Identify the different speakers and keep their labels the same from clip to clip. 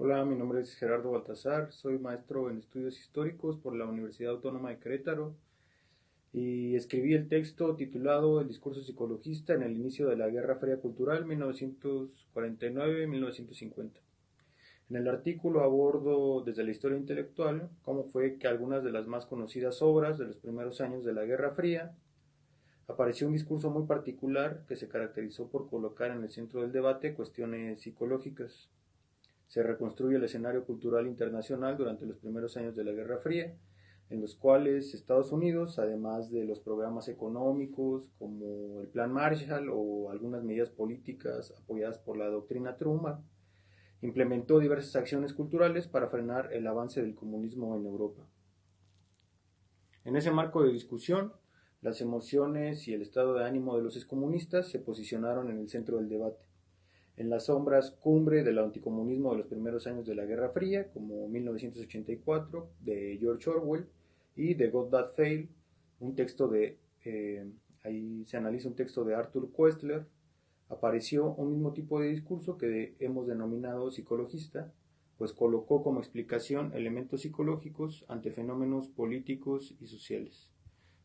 Speaker 1: Hola, mi nombre es Gerardo Baltazar, soy maestro en estudios históricos por la Universidad Autónoma de Querétaro y escribí el texto titulado El discurso psicologista en el inicio de la Guerra Fría Cultural 1949-1950. En el artículo abordo desde la historia intelectual cómo fue que algunas de las más conocidas obras de los primeros años de la Guerra Fría apareció un discurso muy particular que se caracterizó por colocar en el centro del debate cuestiones psicológicas. Se reconstruye el escenario cultural internacional durante los primeros años de la Guerra Fría, en los cuales Estados Unidos, además de los programas económicos como el Plan Marshall o algunas medidas políticas apoyadas por la doctrina Truman, implementó diversas acciones culturales para frenar el avance del comunismo en Europa. En ese marco de discusión, las emociones y el estado de ánimo de los excomunistas se posicionaron en el centro del debate. En las sombras cumbre del anticomunismo de los primeros años de la Guerra Fría, como 1984, de George Orwell, y The Good That Fail, un texto ahí se analiza un texto de Arthur Koestler, apareció un mismo tipo de discurso que hemos denominado psicologista, pues colocó como explicación elementos psicológicos ante fenómenos políticos y sociales.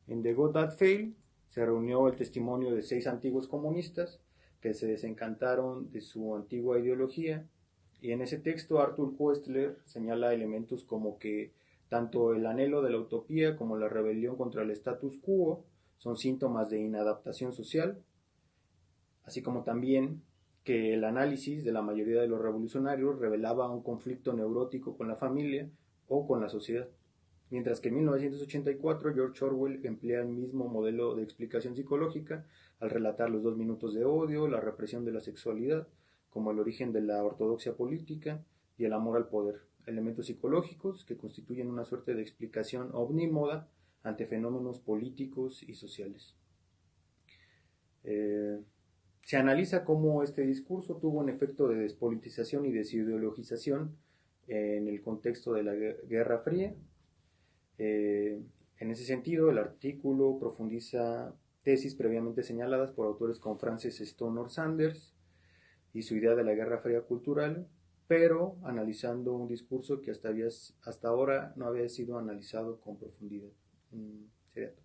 Speaker 1: En The God That Fail se reunió el testimonio de 6 antiguos comunistas que se desencantaron de su antigua ideología, y en ese texto Arthur Koestler señala elementos como que tanto el anhelo de la utopía como la rebelión contra el status quo son síntomas de inadaptación social, así como también que el análisis de la mayoría de los revolucionarios revelaba un conflicto neurótico con la familia o con la sociedad. Mientras que en 1984 George Orwell emplea el mismo modelo de explicación psicológica al relatar los 2 minutos de odio, la represión de la sexualidad, como el origen de la ortodoxia política y el amor al poder, elementos psicológicos que constituyen una suerte de explicación omnímoda ante fenómenos políticos y sociales. Eh, Se analiza cómo este discurso tuvo un efecto de despolitización y desideologización en el contexto de la Guerra Fría. En ese sentido, el artículo profundiza tesis previamente señaladas por autores como Francis Stonor Sanders y su idea de la Guerra Fría cultural, pero analizando un discurso que hasta ahora no había sido analizado con profundidad. Sería todo.